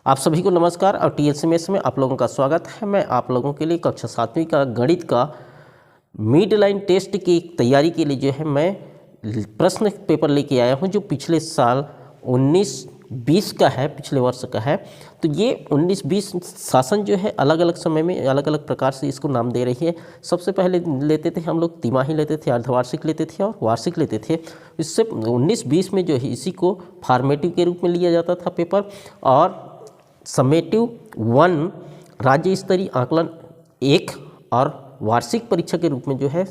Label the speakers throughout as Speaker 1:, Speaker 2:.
Speaker 1: आप सभी को नमस्कार और TSMS में आप लोगों का स्वागत है। मैं आप लोगों के लिए कक्षा 7वीं का गणित का मिड लाइन टेस्ट की तैयारी के लिए जो है मैं प्रश्न पेपर लेके आया हूं, जो पिछले साल 19-20 का है, पिछले वर्ष का है। तो ये 19-20 शासन जो है अलग अलग समय में अलग अलग प्रकार से इसको नाम दे रही है। सबसे पहले लेते थे हम लोग तिमाही लेते थे, अर्धवार्षिक लेते थे और वार्षिक लेते थे। इससे 19-20 में जो है इसी को फॉर्मेटिव के रूप में लिया जाता था पेपर, और समेटिव 1 राज्य स्तरीय आकलन 1 और वार्षिक परीक्षा के रूप में जो है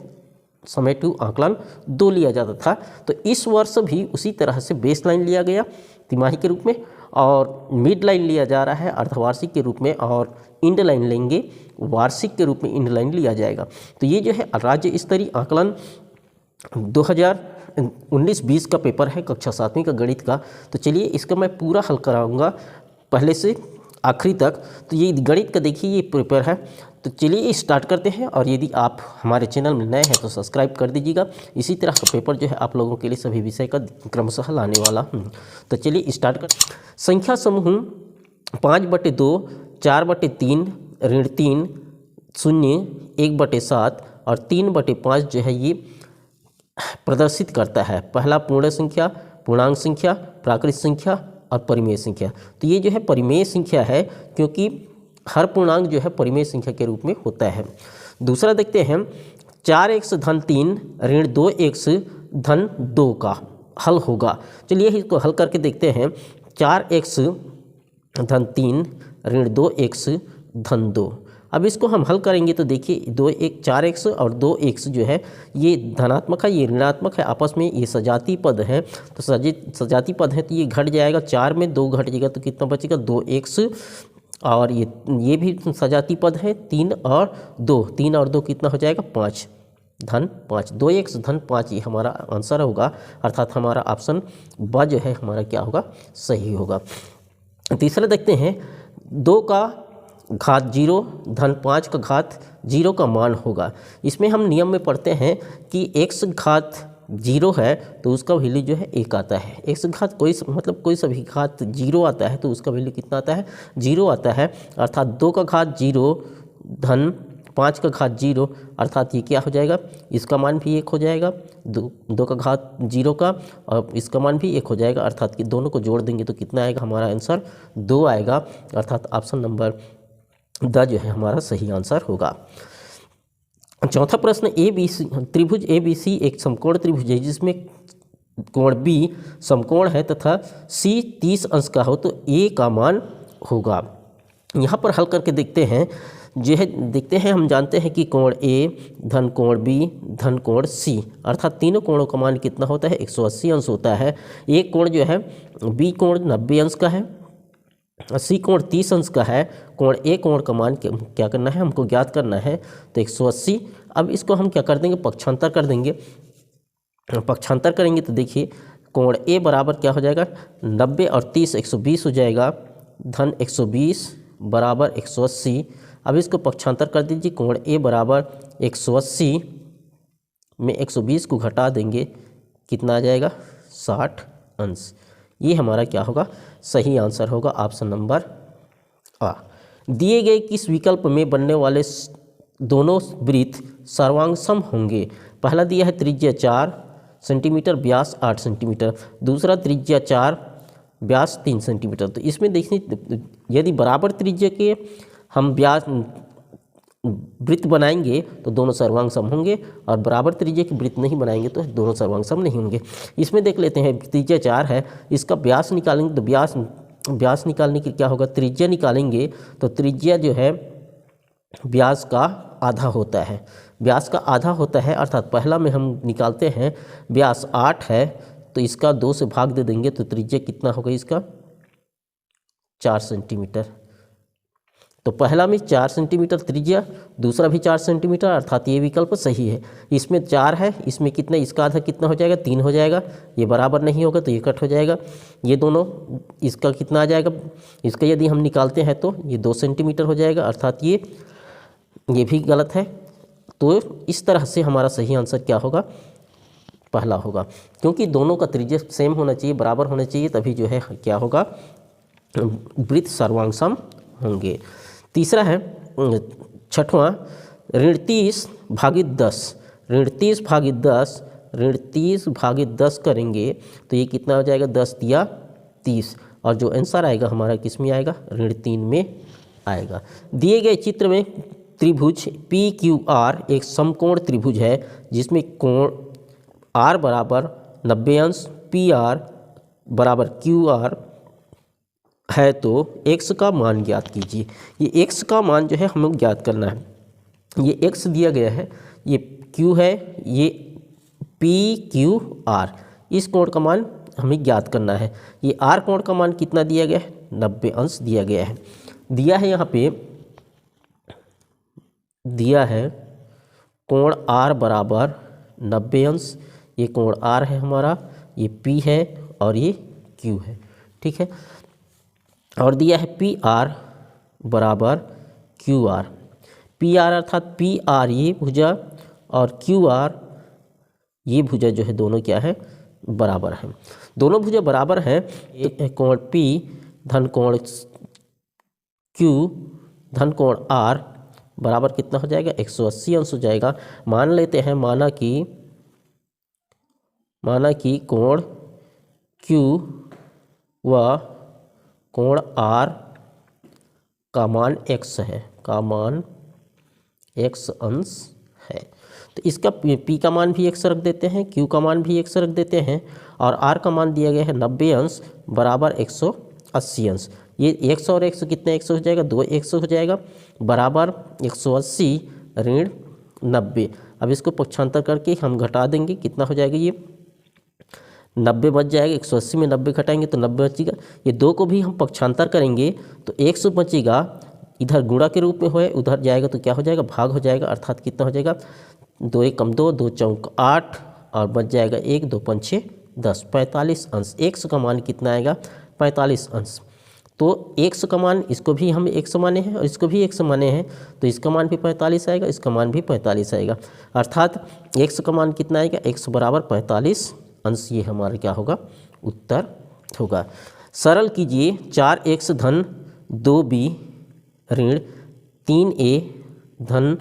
Speaker 1: समेटिव आकलन 2 लिया जाता था। तो इस वर्ष भी उसी तरह से बेस लाइन लिया गया तिमाही के रूप में, और मिड लाइन लिया जा रहा है अर्धवार्षिक के रूप में, और इंड लाइन लेंगे वार्षिक के रूप में, इंड लाइन लिया जाएगा। तो ये जो है राज्य स्तरीय आकलन 2019-20 का पेपर है, कक्षा 7वीं का गणित का। तो चलिए इसका मैं पूरा हल कराऊंगा पहले से आखिरी तक। तो ये गणित का देखिए ये पेपर है। तो चलिए स्टार्ट करते हैं, और यदि आप हमारे चैनल में नए हैं तो सब्सक्राइब कर दीजिएगा। इसी तरह का पेपर जो है आप लोगों के लिए सभी विषय का क्रमशः लाने वाला हूँ। तो चलिए स्टार्ट कर। संख्या समूह 5/2, 4/3, ऋण 3, 0, 1/7 और 3/5 जो है ये प्रदर्शित करता है। पहला पूर्ण संख्या, पूर्णांक संख्या, प्राकृत संख्या और परिमेय संख्या। तो ये जो है परिमेय संख्या है, क्योंकि हर पूर्णांक जो है परिमेय संख्या के रूप में होता है। दूसरा देखते हैं 4x धन 3 ऋण 2x धन 2 का हल होगा। चलिए इसको हल करके देखते हैं। 4x धन 3 ऋण 2x धन 2। अब इसको हम हल करेंगे तो देखिए 4x और 2x जो है ये धनात्मक है, ये ऋणात्मक है, आपस में ये सजाती पद है। तो सजाती पद है तो ये घट जाएगा, 4 में 2 घट जाएगा तो कितना बचेगा 2x, और ये भी सजाती पद है 3 और 2, 3 और 2 कितना हो जाएगा 5 धन 5, 2x धन 5 ये हमारा आंसर होगा। अर्थात हमारा ऑप्शन ब जो है हमारा क्या होगा, सही होगा। तीसरा देखते हैं 2 का घात 0 धन 5 का घात 0 का मान होगा। इसमें हम नियम में पढ़ते हैं कि x घात 0 है तो उसका वैल्यू जो है 1 आता है। x घात कोई सभी घात 0 आता है तो उसका वैल्यू कितना आता है, 0 आता है। अर्थात 2 का घात 0 धन 5 का घात 0, अर्थात ये क्या हो जाएगा, इसका मान भी 1 हो जाएगा, 2 का घात 0 का, और इसका मान भी 1 हो जाएगा। अर्थात कि दोनों को जोड़ देंगे तो कितना आएगा, हमारा आंसर 2 आएगा। अर्थात ऑप्शन नंबर द जो है हमारा सही आंसर होगा। चौथा प्रश्न त्रिभुज ABC एक समकोण त्रिभुज है जिसमें कोण B समकोण है तथा C 30 अंश का हो तो A का मान होगा। यहाँ पर हल करके देखते हैं, हम जानते हैं कि कोण A धन कोण B धन कोण C, अर्थात तीनों कोणों का मान कितना होता है, 180 अंश होता है। एक कोण जो है B कोण 90 अंश का है, C कोण 30 अंश का है। कोण A कोण का मान क्या करना है, हमको ज्ञात करना है, तो 180। अब इसको हम क्या कर देंगे, पक्षांतर कर देंगे। पक्षांतर करेंगे तो देखिए कोण A बराबर क्या हो जाएगा, 90 और 30 120 हो जाएगा, धन 120 बराबर 180। अब इसको पक्षांतर कर दीजिए, कोण A बराबर 180 में 120 को घटा देंगे, कितना आ जाएगा 60 अंश। ये हमारा क्या होगा, सही आंसर होगा ऑप्शन नंबर आ। दिए गए किस विकल्प में बनने वाले दोनों वृत्त सर्वांग सम होंगे। पहला दिया है त्रिज्या 4 सेंटीमीटर, व्यास 8 सेंटीमीटर। दूसरा त्रिज्या 4 व्यास 3 सेंटीमीटर। तो इसमें देखिए यदि बराबर त्रिज्या के हम व्यास वृत्त बनाएंगे तो दोनों सर्वांग सम होंगे, और बराबर त्रिज्या की वृत्त नहीं बनाएंगे तो दोनों सर्वांग सम नहीं होंगे। इसमें देख लेते हैं त्रिज्या 4 है, इसका व्यास निकालेंगे तो व्यास निकालने की क्या होगा, त्रिज्या निकालेंगे तो त्रिज्या जो है व्यास का आधा होता है, व्यास का आधा होता है। अर्थात पहला में हम निकालते हैं व्यास 8 है तो इसका 2 से भाग दे देंगे तो त्रिज्या कितना होगा इसका 4 सेंटीमीटर। तो पहला में 4 सेंटीमीटर त्रिज्या, दूसरा भी 4 सेंटीमीटर, अर्थात ये विकल्प सही है। इसमें 4 है, इसमें कितना, इसका आधा कितना हो जाएगा, 3 हो जाएगा। ये बराबर नहीं होगा तो ये कट हो जाएगा। ये दोनों, इसका कितना आ जाएगा, इसका यदि हम निकालते हैं तो ये 2 सेंटीमीटर हो जाएगा, अर्थात ये भी गलत है। तो इस तरह से हमारा सही आंसर क्या होगा, पहला होगा, क्योंकि दोनों का त्रिज्या सेम होना चाहिए, बराबर होना चाहिए, तभी जो है क्या होगा, वृत्त सर्वांग होंगे। तीसरा है छठवां, ऋण 30 भागित 10। ऋण 30 भागित 10, ऋण 30 भागित 10 करेंगे तो ये कितना हो जाएगा, 10 दिया 30, और जो आंसर आएगा हमारा किस में आएगा, ऋण 3 में आएगा। दिए गए चित्र में त्रिभुज PQR एक समकोण त्रिभुज है जिसमें कोण R बराबर 90 अंश, PR बराबर QR है, तो x का मान ज्ञात कीजिए। ये x का मान जो है हमें ज्ञात करना है। ये x दिया गया है, ये q है, ये PQR, इस कोण का मान हमें ज्ञात करना है। ये R कोण का मान कितना दिया गया है, 90 अंश दिया गया है। दिया है यहाँ पे, दिया है कोण R बराबर 90 अंश, ये कोण R है हमारा, ये P है और ये Q है, ठीक है। और दिया है PR बराबर QR। PR अर्थात PR ये भुजा और QR ये भुजा जो है दोनों क्या है, बराबर है। दोनों भुजा बराबर है। कोण P धन कोण Q धन कोण R बराबर कितना हो जाएगा, 180 अंश हो जाएगा। मान लेते हैं, माना कि कोण Q व कोण R का मान x है, का मान x अंश है। तो इसका P का मान भी x रख देते हैं, Q का मान भी x रख देते हैं, और R का मान दिया गया है 90 अंश बराबर 180 अंश। ये 100 और 100 कितने 100 हो जाएगा, 2 100 हो जाएगा, बराबर 180 ऋण 90। अब इसको पक्षांतर करके हम घटा देंगे, कितना हो जाएगा, ये 90 बच जाएगा। 180 में 90 घटाएंगे तो 90 बचेगा। ये 2 को भी हम पक्षांतर करेंगे तो 100 बचेगा, इधर गुणा के रूप में है, उधर जाएगा तो क्या हो जाएगा, भाग हो जाएगा। अर्थात कितना हो जाएगा, 2 1 कम 2, 2 चौक 8, और बच जाएगा 1, 2 5 6 10, 45 अंश। 100 का मान कितना आएगा, 45 अंश। तो 100 का मान, इसको भी हम 100 माने हैं और इसको भी 100 माने हैं, तो इसका मान भी 45 आएगा, इसका मान भी 45 आएगा। अर्थात 100 का मान कितना आएगा, 100 बराबर 45 अंश। ये हमारा क्या होगा, उत्तर होगा। सरल कीजिए, 4x धन 2b ऋण 3a धन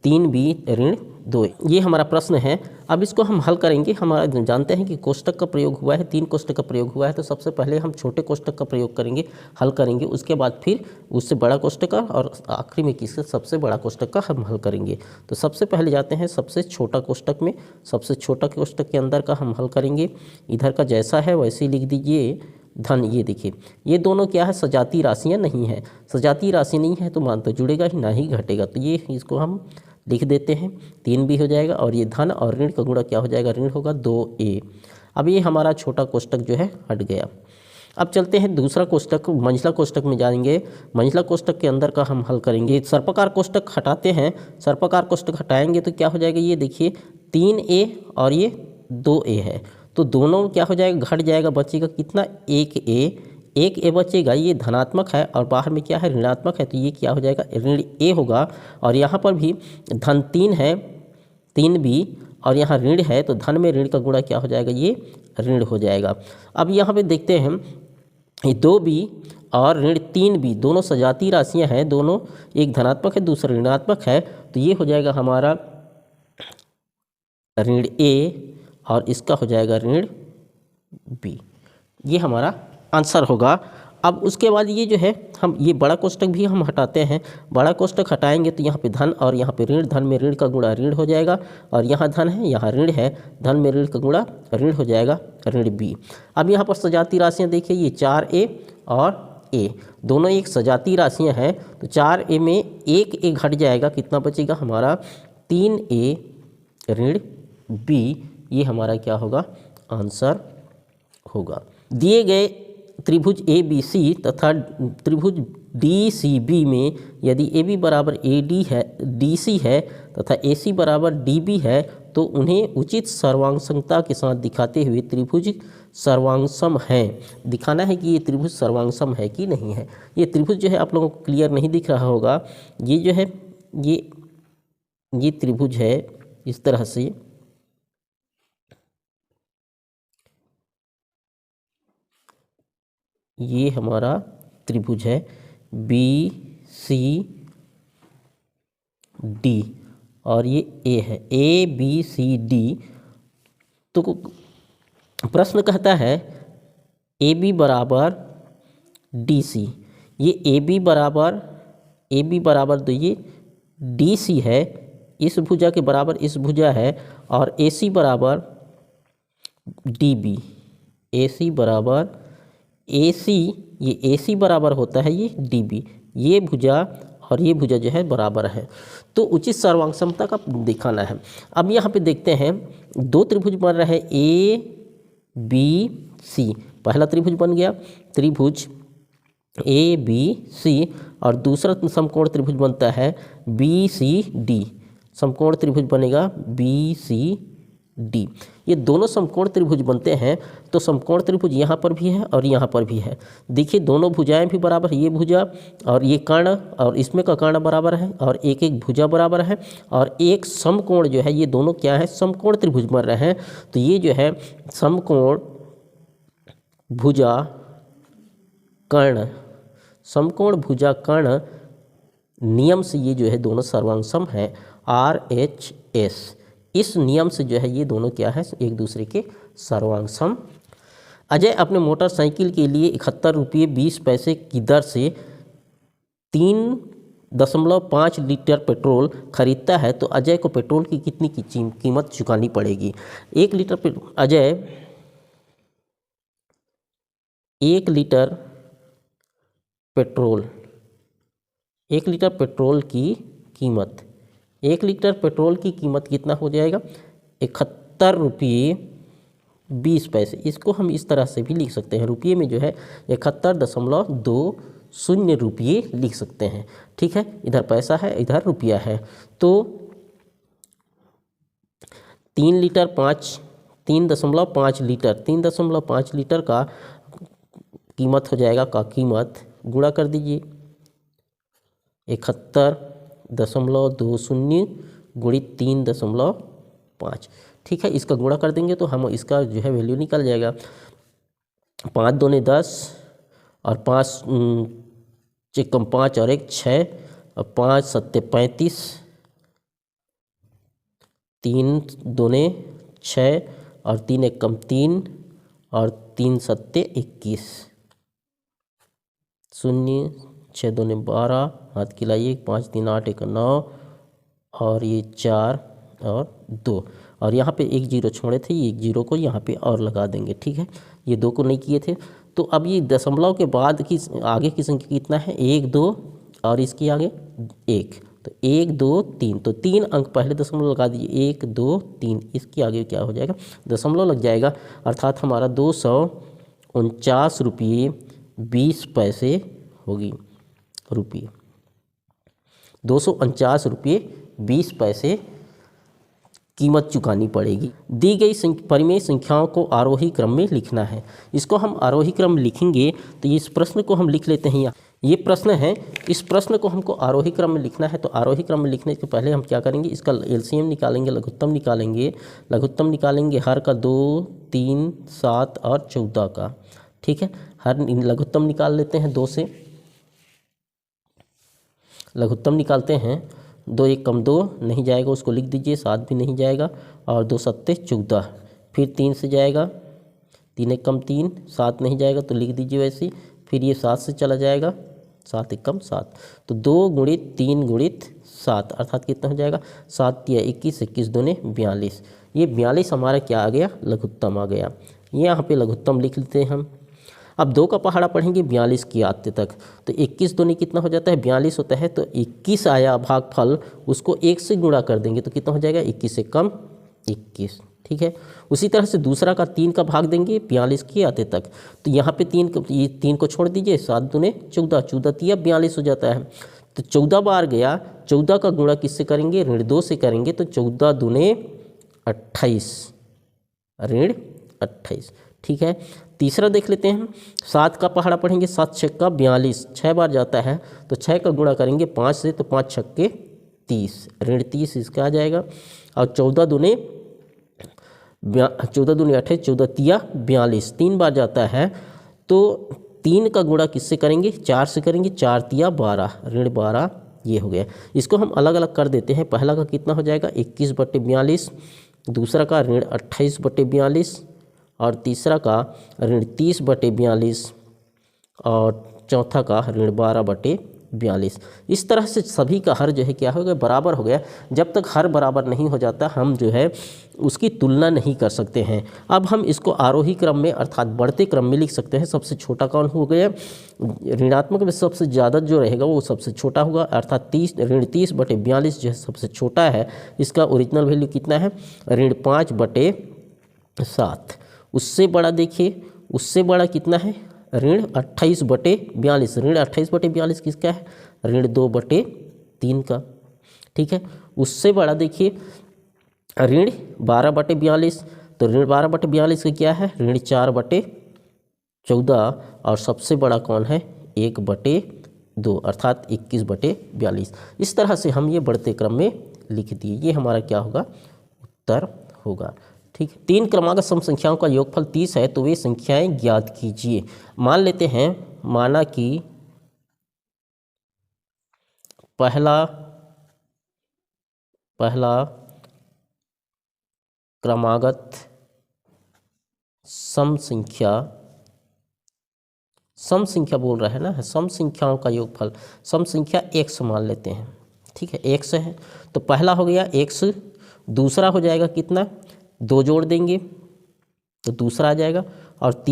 Speaker 1: 3b ऋण 2। ये हमारा प्रश्न है। अब इसको हम हल करेंगे। हमारा जानते हैं कि कोष्टक का प्रयोग हुआ है, 3 कोष्टक का प्रयोग हुआ है, तो सबसे पहले हम छोटे कोष्टक का प्रयोग करेंगे, हल करेंगे, उसके बाद फिर उससे बड़ा कोष्टक का, और आखिरी में किससे, सबसे बड़ा कोष्टक का हम हल करेंगे। तो सबसे पहले जाते हैं सबसे छोटा कोष्टक में। सबसे छोटा कोष्टक के अंदर का हम हल करेंगे। इधर का जैसा है वैसे ही लिख दीजिए धन। ये देखिए, ये दोनों क्या है, सजातीय राशियाँ नहीं है। सजातीय राशि नहीं है तो मान तो जुड़ेगा ही, ना ही घटेगा, तो ये इसको हम लिख देते हैं। 3 भी हो जाएगा, और ये धन और ऋण का गुणा क्या हो जाएगा, ऋण होगा 2a। अब ये हमारा छोटा कोष्टक जो है हट गया। अब चलते हैं दूसरा कोष्टक, मंझला कोष्टक में जाएंगे। मंझला कोष्टक के अंदर का हम हल करेंगे। सर्पाकार कोष्टक हटाते हैं, सर्पाकार कोष्टक हटाएंगे तो क्या हो जाएगा, ये देखिए 3a और ये 2a है, तो दोनों क्या हो जाएगा, घट जाएगा, बचेगा कितना, 1a बचेगा। ये धनात्मक है और बाहर में क्या है, ऋणात्मक है, तो ये क्या हो जाएगा, ऋण a होगा। और यहाँ पर भी धन 3 है, 3b, और यहाँ ऋण है, तो धन में ऋण का गुणा क्या हो जाएगा, ये ऋण हो जाएगा। अब यहाँ पे देखते हैं, ये 2b और ऋण 3b दोनों सजातीय राशियाँ हैं, दोनों, एक धनात्मक है दूसरा ऋणात्मक है, तो ये हो जाएगा हमारा ऋण a और इसका हो जाएगा ऋण b। ये हमारा आंसर होगा। अब उसके बाद ये जो है, हम ये बड़ा कोष्टक भी हम हटाते हैं। बड़ा कोष्टक हटाएंगे तो यहाँ पे धन और यहाँ पे ऋण, धन में ऋण का गुणा ऋण हो जाएगा, और यहाँ धन है यहाँ ऋण है, धन में ऋण का गुणा ऋण हो जाएगा, ऋण b। अब यहाँ पर सजातीय राशियाँ देखिए, ये 4a और a दोनों एक सजातीय राशियाँ हैं, तो 4a में 1a घट जाएगा, कितना बचेगा हमारा, 3a ऋण b। ये हमारा क्या होगा, आंसर होगा। दिए गए त्रिभुज ABC तथा त्रिभुज DCB में यदि AB बराबर AD है, DC है तथा AC बराबर DB है, तो उन्हें उचित सर्वांगसमता के साथ दिखाते हुए त्रिभुज सर्वांगसम है। दिखाना है कि ये त्रिभुज सर्वांगसम है कि नहीं है। ये त्रिभुज जो है आप लोगों को क्लियर नहीं दिख रहा होगा। ये जो है, ये त्रिभुज है इस तरह से, ये हमारा त्रिभुज है बी सी डी और ये ए है, ए बी सी डी। तो प्रश्न कहता है ए बी बराबर डी सी, ये ए बी बराबर तो ये डी सी है, इस भुजा के बराबर इस भुजा है, और ए सी बराबर डी बी, ए सी बराबर ए सी, ये ए सी बराबर होता है ये डी बी, ये भुजा और ये भुजा जो है बराबर है। तो उचित सर्वांग समता का दिखाना है। अब यहाँ पे देखते हैं दो त्रिभुज बन रहे हैं ए बी सी, पहला त्रिभुज बन गया त्रिभुज ए बी सी, और दूसरा समकोण त्रिभुज बनता है बी सी डी, समकोण त्रिभुज बनेगा बी सी डी। ये दोनों समकोण त्रिभुज बनते हैं, तो समकोण त्रिभुज यहाँ पर भी है और यहाँ पर भी है। देखिए दोनों भुजाएं भी बराबर है, ये भुजा और ये कर्ण और इसमें का कर्ण बराबर है, और एक एक भुजा बराबर है, और एक समकोण जो है, ये दोनों क्या है, समकोण त्रिभुज बन रहे हैं। तो ये जो है समकोण भुजा कर्ण, समकोण भुजा कर्ण नियम से ये जो है दोनों सर्वांग सम है, RHS। इस नियम से जो है ये दोनों क्या है, एक दूसरे के सर्वांग सम। अजय अपने मोटरसाइकिल के लिए 71 रुपये 20 पैसे की दर से 3.5 लीटर पेट्रोल खरीदता है, तो अजय को पेट्रोल की कितनी कीमत चुकानी पड़ेगी। 1 लीटर पेट्रोल 1 लीटर पेट्रोल की कीमत, 1 लीटर पेट्रोल की कीमत कितना हो जाएगा, 71 रुपये 20 पैसे। इसको हम इस तरह से भी लिख सकते हैं, रुपये में जो है 71.20 रुपये लिख सकते हैं। ठीक है, इधर पैसा है इधर रुपया है। तो 3.5 लीटर का कीमत हो जाएगा, का कीमत गुणा कर दीजिए 71.20 गुणित 3.5। ठीक है, इसका गुणा कर देंगे तो हम इसका जो है वैल्यू निकल जाएगा। 5 दूने 10 और 5 चिकम 5 और 1 6 और 5 सत्ते 35, 3 दूने 6 और 3 एक कम 3 और 3 सत्ते 21, 0 6 दूने 12, हाथ की लाइए 5 3 8 1 9 और ये 4 और 2, और यहाँ पे एक जीरो छोड़े थे, ये एक जीरो को यहाँ पे और लगा देंगे। ठीक है, ये 2 को नहीं किए थे। तो अब ये दशमलव के बाद की आगे की संख्या कितना है, 1 2 और इसकी आगे 1, तो 1 2 3, तो 3 अंक पहले दशमलव लगा दीजिए, 1 2 3, इसके आगे क्या हो जाएगा, दशमलव लग जाएगा, अर्थात हमारा 249 रुपये 20 पैसे होगी, रुपये 249 रुपये 20 पैसे कीमत चुकानी पड़ेगी। दी गई परिमेय संख्याओं को आरोही क्रम में लिखना है। इसको हम आरोही क्रम में लिखेंगे, तो इस प्रश्न को हम लिख लेते हैं यहाँ, ये प्रश्न है, इस प्रश्न को हमको आरोही क्रम में लिखना है। तो आरोही क्रम में लिखने के पहले हम क्या करेंगे, इसका एलसीएम निकालेंगे, लघुत्तम निकालेंगे हर का 2 3 7 और 14 का। ठीक है, हर लघुत्तम निकाल लेते हैं, 2 से लघुत्तम निकालते हैं, 2 1 कम 2 नहीं जाएगा, उसको लिख दीजिए, 7 भी नहीं जाएगा, और 2 सत्ते 14, फिर 3 से जाएगा, 3 1 कम 3, 7 नहीं जाएगा तो लिख दीजिए वैसे, फिर ये 7 से चला जाएगा, 7 1 कम 7, तो 2 गुणित 3 गुणित 7 अर्थात कितना हो जाएगा, 7 या 21, 21 दूने 42। ये 42 हमारा क्या आ गया, लघुत्तम आ गया। यहाँ पे लघुत्तम लिख लेते हैं हम। अब 2 का पहाड़ा पढ़ेंगे 42 की आते तक, तो 21 दूनी कितना हो जाता है, 42 होता है, तो 21 आया भागफल, उसको 1 से गुणा कर देंगे तो कितना हो जाएगा, 21 से कम 21। ठीक है, उसी तरह से दूसरा का 3 का भाग देंगे 42 की आते तक, तो यहाँ पे 3 को छोड़ दीजिए, 7 दूने 14, 14 तिया 42 हो जाता है, तो 14 बार गया, 14 का गुणा किससे करेंगे, ऋण 2 से करेंगे, तो 14 दूने 28, ऋण 28। ठीक है, तीसरा देख लेते हैं, 7 का पहाड़ा पढ़ेंगे, 7 6 का 42, 6 बार जाता है, तो 6 का गुणा करेंगे 5 से, तो 5 6 के 30, ऋण 30 इसका आ जाएगा, और 14 दूने 28, 14 तिया 42, 3 बार जाता है, तो 3 का गुणा किससे करेंगे, 4 से करेंगे, 4 तिया 12, ऋण 12 ये हो गया। इसको हम अलग अलग कर देते हैं। पहला का कितना हो जाएगा 21/42, दूसरा का ऋण 28/42 और तीसरा का ऋण 30/42 और चौथा का ऋण 12/42। इस तरह से सभी का हर जो है क्या हो गया, बराबर हो गया। जब तक हर बराबर नहीं हो जाता हम जो है उसकी तुलना नहीं कर सकते हैं। अब हम इसको आरोही क्रम में अर्थात बढ़ते क्रम में लिख सकते हैं। सबसे छोटा कौन हो गया, ऋणात्मक में सबसे ज़्यादा जो रहेगा वो सबसे छोटा होगा, अर्थात ऋण 30/42 जो है सबसे छोटा है। इसका ओरिजिनल वैल्यू कितना है, ऋण 5/7। उससे बड़ा देखिए, उससे बड़ा कितना है, ऋण 28/42। ऋण 28/42 किसका है, ऋण 2/3 का। ठीक है, उससे बड़ा देखिए ऋण 12/42, तो ऋण 12/42 का क्या है, ऋण 4/14 और सबसे बड़ा कौन है 1/2 अर्थात 21/42। इस तरह से हम ये बढ़ते क्रम में लिख दिए। ये हमारा क्या होगा, उत्तर होगा। ठीक है, 3 क्रमागत सम संख्याओं का योगफल 30 है तो वे संख्याएं ज्ञात कीजिए। मान लेते हैं, माना कि पहला क्रमागत सम संख्या बोल रहा है ना, सम संख्याओं का योगफल, सम संख्या x मान लेते हैं। ठीक है, x है तो पहला हो गया x, दूसरा हो जाएगा कितना, 2 जोड़ देंगे तो दूसरा आ जाएगा, और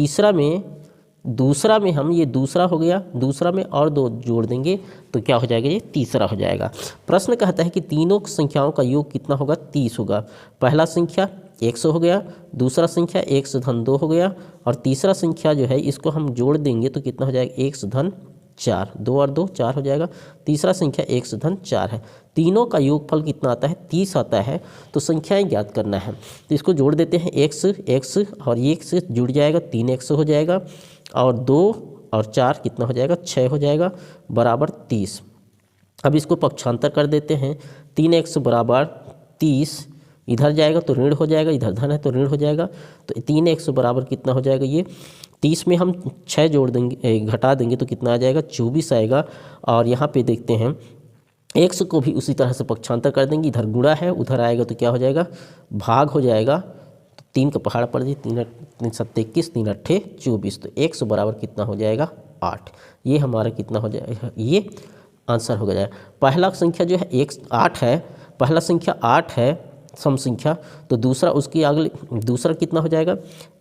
Speaker 1: दूसरा में हम ये दूसरा हो गया, दूसरा में और 2 जोड़ देंगे तो क्या हो जाएगा, ये तीसरा हो जाएगा। प्रश्न कहता है कि तीनों संख्याओं का योग कितना होगा, 30 होगा। पहला संख्या x हो गया, दूसरा संख्या x धन 2 हो गया, और तीसरा संख्या जो है इसको हम जोड़ देंगे तो कितना हो जाएगा, x धन 4, 2 और 2 4 हो जाएगा। तीसरा संख्या x धन 4 है। तीनों का योगफल कितना आता है, 30 आता है। तो संख्याएं ज्ञात करना है तो इसको जोड़ देते हैं, x और ये x जुड़ जाएगा, 3x हो जाएगा, और 2 और 4 कितना हो जाएगा, 6 हो जाएगा, बराबर 30। अब इसको पक्षांतर कर देते हैं, 3x बराबर 30, इधर जाएगा तो ऋण हो जाएगा, इधर धन है तो ऋण हो जाएगा। तो 3x बराबर कितना हो जाएगा, ये 30 में हम 6 जोड़ देंगे, घटा देंगे तो कितना आ जाएगा, 24 आएगा। और यहाँ पे देखते हैं x को भी उसी तरह से पक्षांतर कर देंगे, इधर गुणा है उधर आएगा तो क्या हो जाएगा, भाग हो जाएगा। तो 3 का पहाड़ पड़ जाए, 3 7 21, 3 8 24, तो x बराबर कितना हो जाएगा, 8। ये हमारा कितना हो जाएगा, ये आंसर हो जाएगा। पहला संख्या जो है 8 है, पहला संख्या 8 है सम संख्या, तो दूसरा उसकी अगले दूसरा कितना हो जाएगा,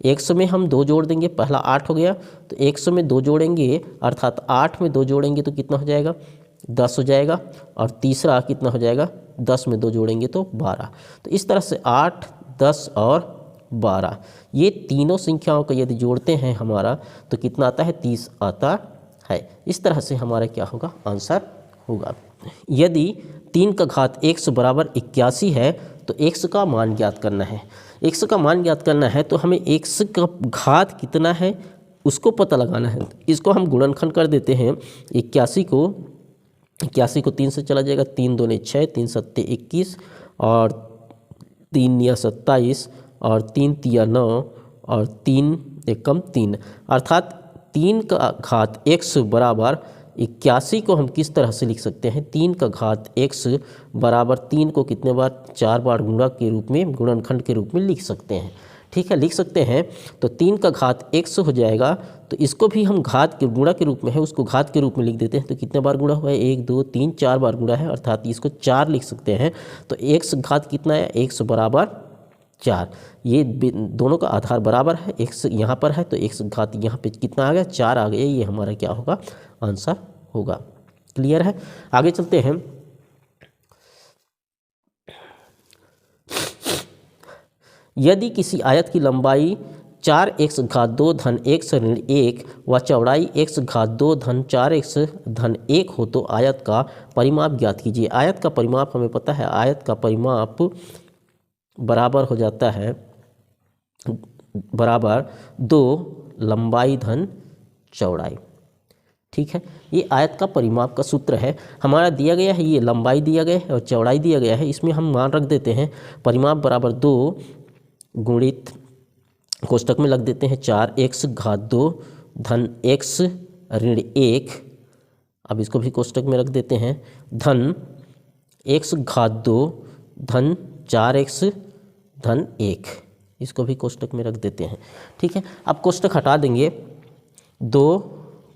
Speaker 1: 100 में हम 2 जोड़ देंगे, पहला 8 हो गया तो 100 में 2 जोड़ेंगे अर्थात 8 में 2 जोड़ेंगे तो कितना हो जाएगा, 10 हो जाएगा। और तीसरा कितना हो जाएगा, 10 में 2 जोड़ेंगे तो 12। तो इस तरह से 8, 10 और 12 ये तीनों संख्याओं को यदि जोड़ते हैं हमारा तो कितना आता है, 30 आता है। इस तरह से हमारा क्या होगा, आंसर होगा। यदि 3 का घात x बराबर 81 है तो x का मान ज्ञात करना है। x का मान ज्ञात करना है तो हमें x का घात कितना है उसको पता लगाना है। इसको हम गुणनखंड कर देते हैं, 81 को 3 से चला जाएगा, 3 दूने 6, 3 सत्ते 21 और 3 निया 27 और 3 तिया 9 और 3 एकम 3 अर्थात 3 का घात x बराबर 81 को हम किस तरह से लिख सकते हैं, 3 का घात x बराबर 3 को कितने बार, 4 बार गुणा के रूप में, गुणनखंड के रूप में लिख सकते हैं। ठीक है, लिख सकते हैं। तो 3 का घात x हो जाएगा, तो इसको भी हम घात के गुणा के रूप में है, उसको घात के रूप में लिख देते हैं। तो कितने बार गुणा हुआ है, 1 2 3 4 बार गुणा है अर्थात इसको 4 लिख सकते हैं। तो x घात कितना है, x बराबर 4। ये दोनों का आधार बराबर है, x यहाँ पर है तो x घात यहाँ पे कितना आ गया, 4 आ गया। ये हमारा क्या होगा, आंसर होगा। क्लियर है, आगे चलते हैं। यदि किसी आयत की लंबाई 4x घात 2 धन 1 ऋण 1 व चौड़ाई x घात 2 धन 4x धन 1 हो तो आयत का परिमाप ज्ञात कीजिए। आयत का परिमाप हमें पता है, आयत का परिमाप बराबर हो जाता है बराबर 2 लंबाई धन चौड़ाई। ठीक है, ये आयत का परिमाप का सूत्र है। हमारा दिया गया है, ये लंबाई दिया गया है और चौड़ाई दिया गया है। इसमें हम मान रख देते हैं, परिमाप बराबर 2 गुणित कोष्टक में लग देते हैं 4x घात 2 धन x ऋण 1, अब इसको भी कोष्टक में रख देते हैं, धन x घात 2 धन 4x धन 1, इसको भी कोष्टक में रख देते हैं। ठीक है, अब कोष्टक हटा देंगे, 2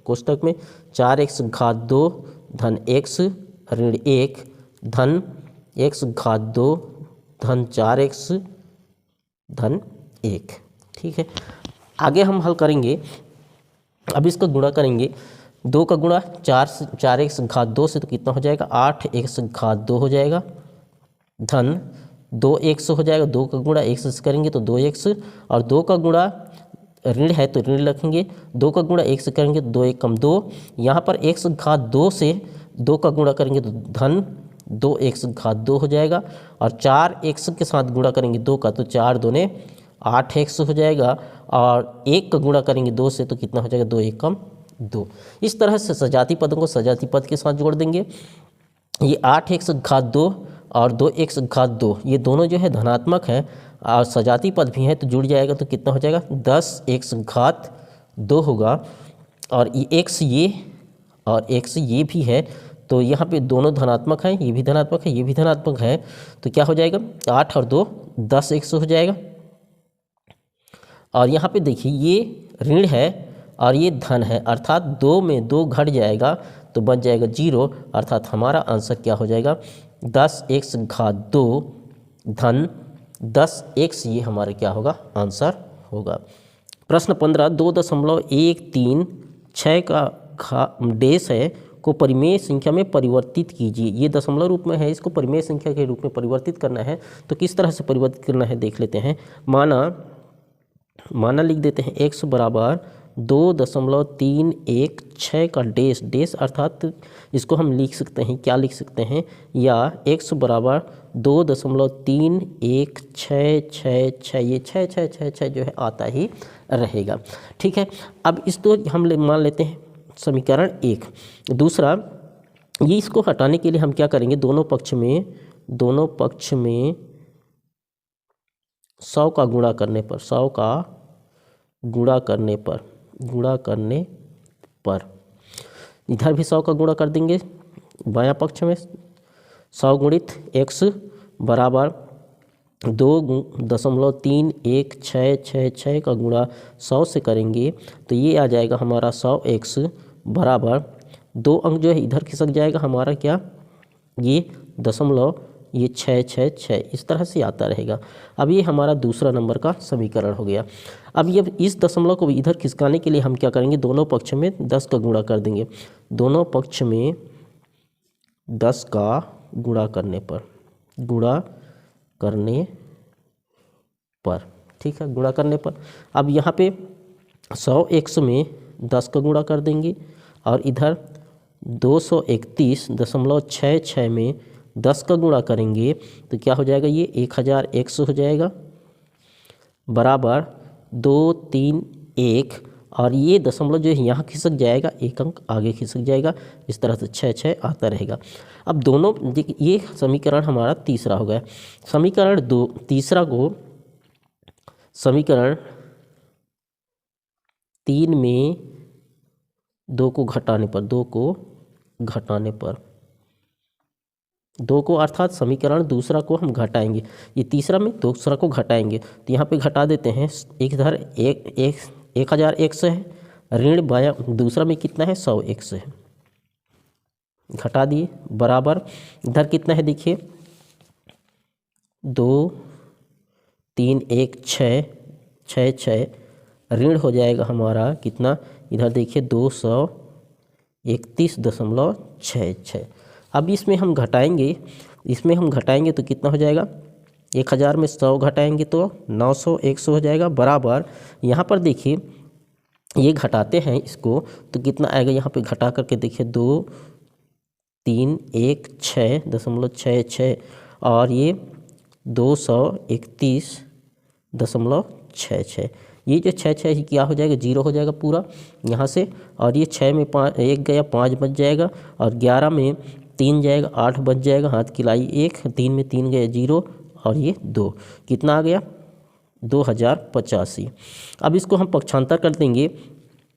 Speaker 1: कोष्टक में 4x घात 2 धन x ऋण 1 धन x घात 2 धन 4x धन 1। ठीक है, आगे हम हल करेंगे, अब इसका गुणा करेंगे, 2 का गुणा 4x घात 2 से तो कितना हो जाएगा 8x घात 2 हो जाएगा, धन 2x हो जाएगा, 2 का गुणा x से करेंगे तो 2x, और 2 का गुणा ऋण है तो ऋण रखेंगे, 2 का गुणा 1 से करेंगे तो 2 1 कम 2, यहाँ पर x घात 2 से 2 का गुणा करेंगे तो धन 2x घात 2 हो जाएगा, और 4x के साथ गुणा करेंगे 2 का तो 4 दूने 8x हो जाएगा, और 1 का गुणा करेंगे 2 से तो कितना हो जाएगा 2 1 कम 2। इस तरह से सजाती पदों को सजाती पद के साथ जोड़ देंगे। ये 8x घात 2 और 2x घात 2 ये दोनों जो है धनात्मक है और सजाती पद भी है, तो जुड़ जाएगा तो कितना हो जाएगा 10x घात 2 होगा, और ये x ये और x ये भी है, तो यहाँ पे दोनों धनात्मक हैं, ये भी धनात्मक है ये भी धनात्मक है, तो क्या हो जाएगा 8 और 2 10x हो जाएगा। और यहाँ पे देखिए ये ऋण है और ये धन है, अर्थात 2 में 2 घट जाएगा तो बच जाएगा 0, अर्थात हमारा आंसर क्या हो जाएगा 10x घात 2 धन 10x, ये हमारा क्या होगा आंसर होगा। प्रश्न 15, 2.136 का डेश है को परिमेय संख्या में परिवर्तित कीजिए। ये दशमलव रूप में है, इसको परिमेय संख्या के रूप में परिवर्तित करना है, तो किस तरह से परिवर्तित करना है देख लेते हैं। माना लिख देते हैं x बराबर 2.316 का डेश अर्थात इसको हम लिख सकते हैं, क्या लिख सकते हैं, या x बराबर 2.3166, ये 6 जो है आता ही रहेगा। ठीक है, अब इसको हम मान लेते हैं समीकरण 1। दूसरा, ये इसको हटाने के लिए हम क्या करेंगे, दोनों पक्ष में 100 का गुणा करने पर 100 का गुणा करने पर इधर भी 100 का गुणा कर देंगे, बायां पक्ष में 100 गुणित x बराबर 2.3166 का गुणा 100 से करेंगे तो ये आ जाएगा हमारा 100x बराबर 2 अंक जो है इधर खिसक जाएगा हमारा, क्या ये दशमलव, ये 666 इस तरह से आता रहेगा। अब ये हमारा दूसरा नंबर का समीकरण हो गया। अब ये इस दशमलव को इधर खिसकाने के लिए हम क्या करेंगे, दोनों पक्ष में 10 का गुणा कर देंगे, दोनों पक्ष में 10 का गुणा करने पर ठीक है, गुणा करने पर। अब यहाँ पे 100x में 10 का गुणा कर देंगे और इधर 231.66 में 10 का गुणा करेंगे तो क्या हो जाएगा, ये 1000x हो जाएगा बराबर 231, और ये दशमलव जो है यहाँ खिसक जाएगा, एक अंक आगे खिसक जाएगा, इस तरह से 6 आता रहेगा। अब दोनों ये समीकरण हमारा तीसरा हो गया। समीकरण तीसरा को समीकरण 3 में 2 को अर्थात समीकरण दूसरा को हम घटाएंगे, ये तीसरा में दूसरा को घटाएंगे तो यहाँ पे घटा देते हैं, इधर 1000x है, ऋण बाया दूसरा में कितना है 100x है, घटा दिए बराबर इधर कितना है देखिए 2 3 1 6 ऋण हो जाएगा हमारा कितना, इधर देखिए 231.66। अब इसमें हम घटाएंगे तो कितना हो जाएगा, 1000 में 100 घटाएंगे तो 900 हो जाएगा बराबर, यहाँ पर देखिए ये घटाते हैं इसको तो कितना आएगा, यहाँ पे घटा करके देखिए 231.66 और ये 231.66, ये जो 6 क्या हो जाएगा 0 हो जाएगा पूरा यहाँ से, और ये 6 में 5 1 गया 5 बच जाएगा, और 11 में 3 जाएगा 8 बच जाएगा, हाथ की लाई 1, 3 में 3 गया 0 और ये 2, कितना आ गया 2085। अब इसको हम पक्षांतर कर देंगे,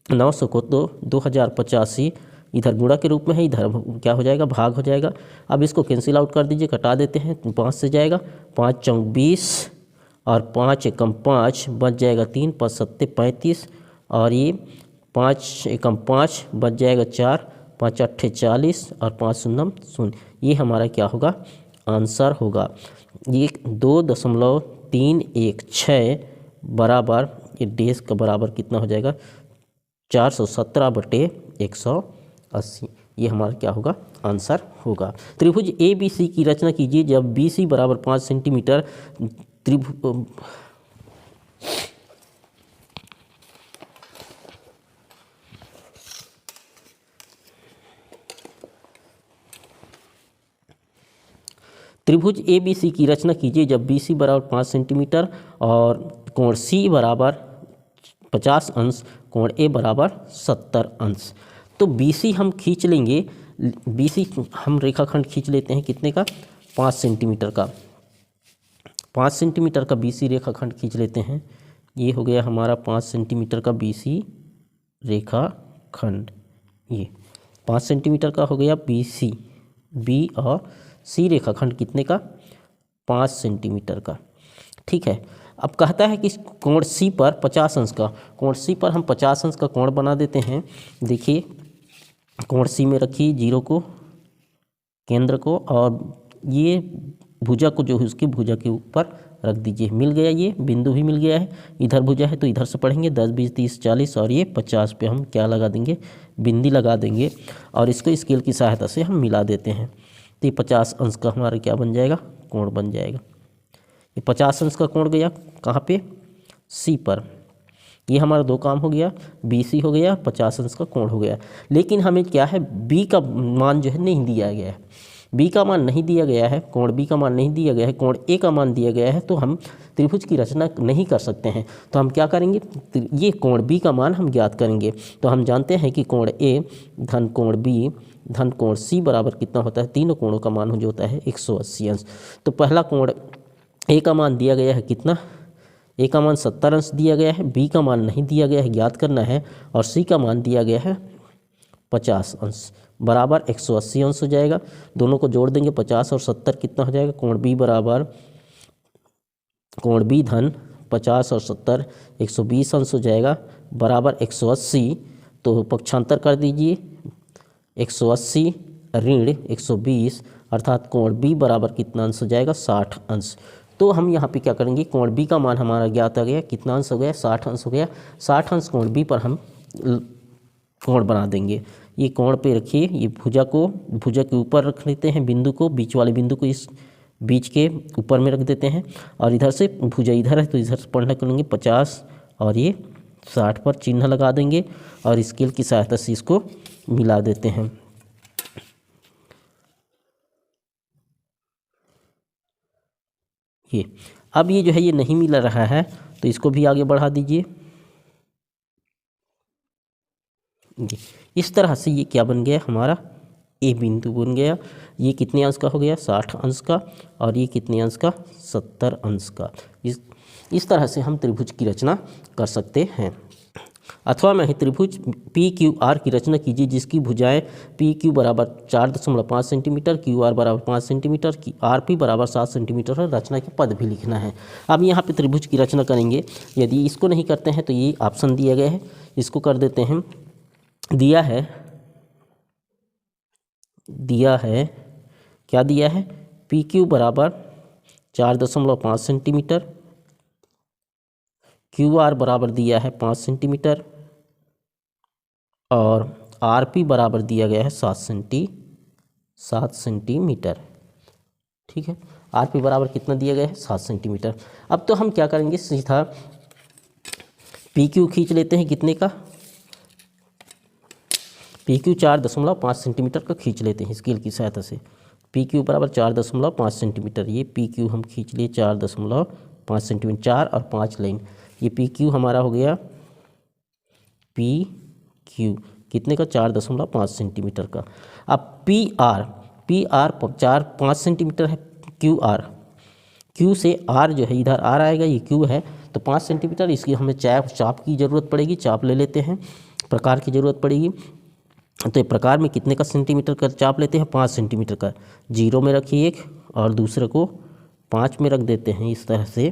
Speaker 1: 900 को तो 2085 इधर गुणा के रूप में है, इधर क्या हो जाएगा, भाग हो जाएगा। अब इसको कैंसिल आउट कर दीजिए, कटा देते हैं, 5 से जाएगा, 5 चौक 20 और 5 एकम 5 बच जाएगा 3, 5 सत्ते 35 और ये 5 एकम 5 बच जाएगा 4, 5 अट्ठे 40 और 5 शून्यम शून्य। ये हमारा क्या होगा, आंसर होगा। ये 2.316 बराबर, ये डेज का बराबर कितना हो जाएगा, 417/180। ये हमारा क्या होगा, आंसर होगा। त्रिभुज ए बी सी की रचना कीजिए जब बी सी बराबर 5 सेंटीमीटर। त्रिभुज ए बी सी की रचना कीजिए जब बी सी बराबर 5 सेंटीमीटर और कोण सी बराबर 50 अंश, कोण ए बराबर 70 अंश। तो बी सी हम खींच लेंगे, बी सी हम रेखाखंड खींच लेते हैं कितने का, 5 सेंटीमीटर का। 5 सेंटीमीटर का बी सी रेखाखंड खींच लेते हैं। ये हो गया हमारा 5 सेंटीमीटर का बी सी रेखाखंड। ये 5 सेंटीमीटर का हो गया बी सी, बी और सी रेखाखंड कितने का, 5 सेंटीमीटर का। ठीक है, अब कहता है कि कोण सी पर 50 अंश का, कोण सी पर हम 50 अंश का कोण बना देते हैं। देखिए कोण सी में रखिए 0 को, केंद्र को, और ये भुजा को जो है उसकी भुजा के ऊपर रख दीजिए। मिल गया, ये बिंदु भी मिल गया है। इधर भुजा है तो इधर से पढ़ेंगे 10, 20, 30, 40 और ये 50 पे हम क्या लगा देंगे, बिंदी लगा देंगे और इसको स्केल की सहायता से हम मिला देते हैं। तो ये 50 अंश का हमारा क्या बन जाएगा, कोण बन जाएगा। ये 50 अंश का कोण गया कहाँ पे, सी पर। ये हमारा दो काम हो गया, बी सी हो गया, 50 अंश का कोण हो गया। लेकिन हमें क्या है, बी का मान जो है नहीं दिया गया है, बी का मान नहीं दिया गया है, कोण बी का मान नहीं दिया गया है, कोण ए का मान दिया गया है, तो हम त्रिभुज की रचना नहीं कर सकते हैं। तो हम क्या करेंगे, ये कोण बी का मान हम ज्ञात करेंगे। तो हम जानते हैं कि कोण ए धन कोण बी धन कोण सी बराबर कितना होता है, तीनों कोणों का मान जो होता है 180 अंश। तो पहला कोण ए का मान दिया गया है कितना, ए का मान 70 अंश दिया गया है, बी का मान नहीं दिया गया है, ज्ञात करना है, और सी का मान दिया गया है 50 अंश बराबर 180 अंश हो जाएगा। दोनों को जोड़ देंगे, 50 और 70 कितना हो जाएगा, कोण बी बराबर कोण बी धन 50 और 70 120 अंश हो जाएगा बराबर 180। तो पक्षांतर कर दीजिए, 180 ऋण 120 अर्थात कोण बी बराबर कितना अंश हो जाएगा, 60 अंश। तो हम यहाँ पे क्या करेंगे, कोण बी का मान हमारा ज्ञात आ गया, कितना अंश हो गया, 60 अंश हो गया। 60 अंश कोण बी पर हम कोण बना देंगे। ये कोण पे रखिए, ये भुजा को भुजा के ऊपर रख लेते हैं, बिंदु को, बीच वाले बिंदु को इस बीच के ऊपर में रख देते हैं, और इधर से भुजा इधर है तो इधर से पढ़ना करेंगे 50 और ये 60 पर चिन्ह लगा देंगे और स्केल की सहायता से इसको मिला देते हैं। ये अब ये जो है ये नहीं मिल रहा है तो इसको भी आगे बढ़ा दीजिए। इस तरह से ये क्या बन गया, हमारा ए बिंदु बन गया। ये कितने अंश का हो गया, 60 अंश का, और ये कितने अंश का, 70 अंश का। इस तरह से हम त्रिभुज की रचना कर सकते हैं। अथवा में त्रिभुज पी क्यू आर की रचना कीजिए जिसकी भुजाएं पी क्यू बराबर 4.5 सेंटीमीटर, क्यू आर बराबर 5 सेंटीमीटर, की आर पी बराबर 7 सेंटीमीटर है। रचना के पद भी लिखना है। अब यहाँ पे त्रिभुज की रचना करेंगे। यदि इसको नहीं करते हैं तो ये ऑप्शन दिया गया है, इसको कर देते हैं। दिया है क्या दिया है, पी क्यू बराबर 4.5 सेंटीमीटर, क्यू आर बराबर दिया है 5 सेंटीमीटर और आर पी बराबर दिया गया है 7 सेंटीमीटर। ठीक है, आर पी बराबर कितना दिया गया है, 7 सेंटीमीटर। अब तो हम क्या करेंगे, सीधा पी क्यू खींच लेते हैं, कितने का, पी क्यू 4.5 सेंटीमीटर का खींच लेते हैं स्केल की सहायता से। पी क्यू बराबर 4.5 सेंटीमीटर, ये पी क्यू हम खींच लिए 4.5 सेंटीमीटर, 4 और 5 लाइन। ये पी क्यू हमारा हो गया, पी क्यू कितने का, 4.5 सेंटीमीटर का। अब पी आर 5 सेंटीमीटर है, क्यू से आर जो है, इधर आर आएगा, ये क्यू है तो 5 सेंटीमीटर। इसकी हमें चाप की ज़रूरत पड़ेगी, चाप ले लेते हैं। प्रकार की ज़रूरत पड़ेगी। तो ये प्रकार में कितने का सेंटीमीटर का चाप लेते हैं, 5 सेंटीमीटर का। 0 में रखिए एक और दूसरे को 5 में रख देते हैं इस तरह से।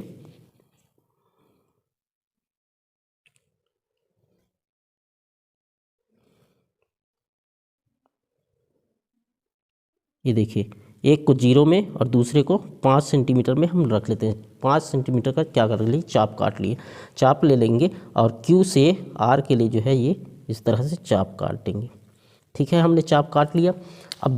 Speaker 1: ये देखिए, एक को 0 में और दूसरे को 5 सेंटीमीटर में हम रख लेते हैं। 5 सेंटीमीटर का क्या कर लिए, चाप काट लिए। चाप ले लेंगे और Q से R के लिए जो है ये इस तरह से चाप काटेंगे। ठीक है, हमने चाप काट लिया। अब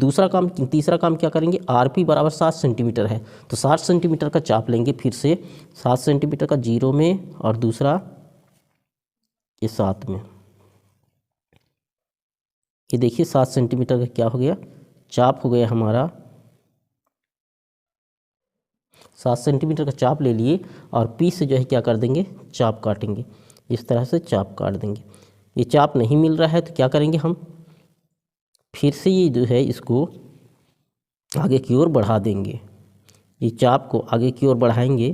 Speaker 1: तीसरा काम क्या करेंगे, RP बराबर 7 सेंटीमीटर है, तो 7 सेंटीमीटर का चाप लेंगे। फिर से 7 सेंटीमीटर का 0 में और दूसरा ये 7 में। ये देखिए 7 सेंटीमीटर का क्या हो गया, चाप हो गया हमारा। 7 सेंटीमीटर का चाप ले लिए और P से जो है क्या कर देंगे, चाप काटेंगे। इस तरह से चाप काट देंगे। ये चाप नहीं मिल रहा है तो क्या करेंगे हम, फिर से ये जो है इसको आगे की ओर बढ़ा देंगे। ये चाप को आगे की ओर बढ़ाएंगे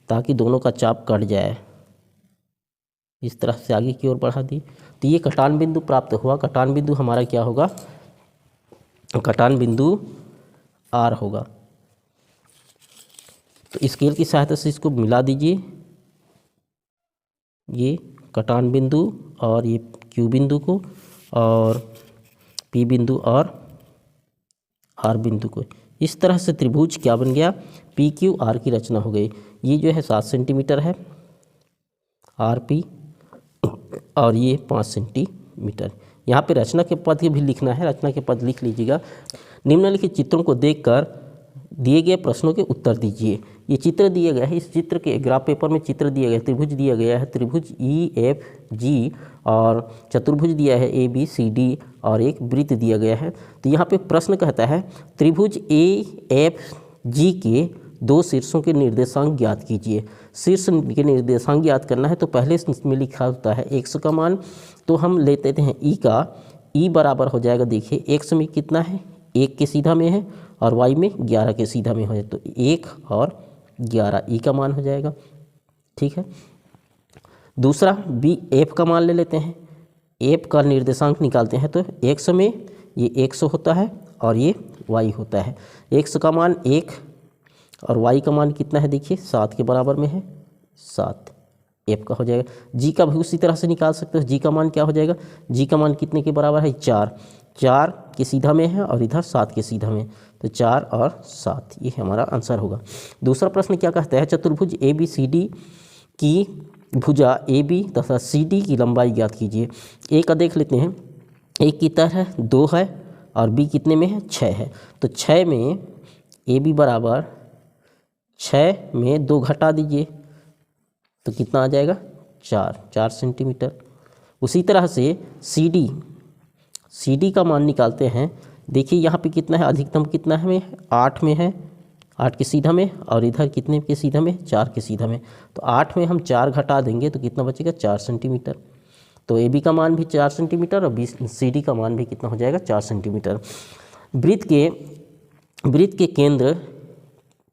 Speaker 1: ताकि दोनों का चाप कट जाए। इस तरह से आगे की ओर बढ़ा दी तो ये कटान बिंदु प्राप्त हुआ। कटान बिंदु हमारा क्या होगा, कटान बिंदु R होगा। तो स्केल की सहायता से इसको मिला दीजिए, ये कटान बिंदु और ये Q बिंदु को और P बिंदु और R बिंदु को। इस तरह से त्रिभुज क्या बन गया, PQR की रचना हो गई। ये जो है 7 सेंटीमीटर है RP और ये 5 सेंटीमीटर। यहाँ पे रचना के पद भी लिखना है, रचना के पद लिख लीजिएगा। निम्नलिखित चित्रों को देखकर दिए गए प्रश्नों के उत्तर दीजिए। ये चित्र दिए गए हैं, इस चित्र के ग्राफ पेपर में चित्र दिया गया है। त्रिभुज दिया गया है, त्रिभुज EFG और चतुर्भुज दिया है ABCD और एक वृत्त दिया गया है। तो यहाँ पे प्रश्न कहता है त्रिभुज AFG के 2 शीर्षों के निर्देशांक ज्ञात कीजिए। शीर्ष के निर्देशांक ज्ञात करना है तो पहले इसमें लिखा होता है x का मान, तो हम लेते हैं e का। e बराबर हो जाएगा, देखिए x में कितना है, 1 के सीधा में है और y में 11 के सीधा में है, तो 1 और 11 e का मान हो जाएगा। ठीक है, दूसरा b f का मान ले लेते हैं। f का निर्देशांक निकालते हैं तो x में ये 100 होता है और ये y होता है। x का मान 1 और y का मान कितना है, देखिए 7 के बराबर में है, 7 f का हो जाएगा। g का भी उसी तरह से निकाल सकते हो। g का मान क्या हो जाएगा, g का मान कितने के बराबर है, 4 के सीधा में है और इधर 7 के सीधा में, तो 4 और 7 ये हमारा आंसर होगा। दूसरा प्रश्न क्या कहता है, चतुर्भुज ABCD की भुजा AB तथा CD की लंबाई ज्ञात कीजिए। ए का देख लेते हैं, एक की तरह 2 है और B कितने में है, 6 है। तो 6 में AB बराबर 6 में 2 घटा दीजिए तो कितना आ जाएगा, 4 सेंटीमीटर। उसी तरह से CD का मान निकालते हैं। देखिए यहाँ पे कितना है, अधिकतम कितना है, 8 में है, 8 के सीधा में और इधर कितने के सीधा में, 4 के सीधा में। तो 8 में हम 4 घटा देंगे तो कितना बचेगा, 4 सेंटीमीटर। तो AB का मान भी 4 सेंटीमीटर और CD का मान भी कितना हो जाएगा, 4 सेंटीमीटर। वृत्त के केंद्र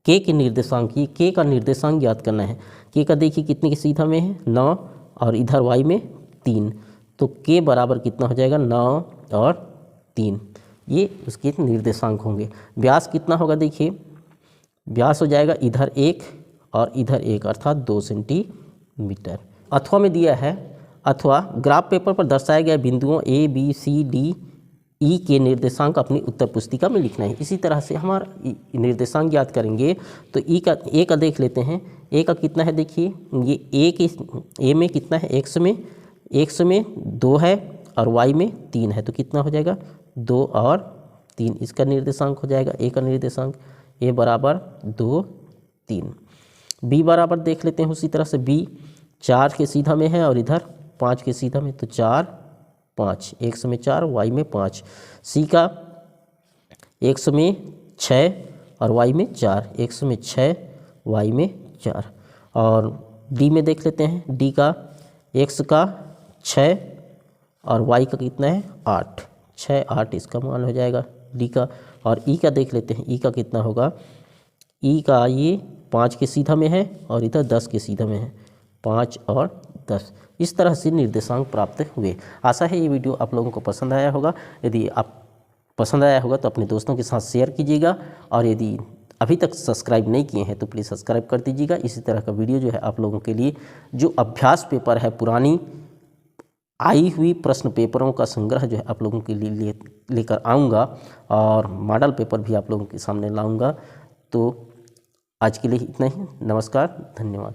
Speaker 1: K के निर्देशांक, ये K का निर्देशांक ज्ञात करना है। K का देखिए कितने के सीधा में है, 9 और इधर Y में 3, तो K बराबर कितना हो जाएगा, 9 और 3, ये उसके निर्देशांक होंगे। व्यास कितना होगा, देखिए व्यास हो जाएगा इधर 1 और इधर 1 अर्थात 2 सेंटीमीटर। अथवा में दिया है, अथवा ग्राफ पेपर पर दर्शाए गए बिंदुओं A B C D E के निर्देशांक अपनी उत्तर पुस्तिका में लिखना है। इसी तरह से हमारा निर्देशांक ज्ञात करेंगे तो A का देख लेते हैं। A का कितना है, देखिए ये A में कितना है, x में 2 है और y में 3 है, तो कितना हो जाएगा, 2 और 3 इसका निर्देशांक हो जाएगा। A का निर्देशांक A बराबर 2, 3। B बराबर देख लेते हैं, उसी तरह से B 4 के सीधा में है और इधर 5 के सीधा में, तो 4, 5, x में 4 y में 5। C का x में 6 और y में 4, x में 6 y में 4। और D में देख लेते हैं, D का x का 6 और y का कितना है, 8, 6, 8 इसका मान हो जाएगा D का। और E का देख लेते हैं, E का कितना होगा, E का ये 5 के सीधा में है और इधर 10 के सीधा में है, 5 और 10 इस तरह से निर्देशांक प्राप्त हुए। आशा है ये वीडियो आप लोगों को पसंद आया होगा। यदि आप पसंद आया होगा तो अपने दोस्तों के साथ शेयर कीजिएगा, और यदि अभी तक सब्सक्राइब नहीं किए हैं तो प्लीज़ सब्सक्राइब कर दीजिएगा। इसी तरह का वीडियो जो है आप लोगों के लिए जो अभ्यास पेपर है, पुरानी आई हुई प्रश्न पेपरों का संग्रह जो है आप लोगों के लिए लेकर आऊँगा, और मॉडल पेपर भी आप लोगों के सामने लाऊँगा। तो आज के लिए इतना ही। नमस्कार, धन्यवाद।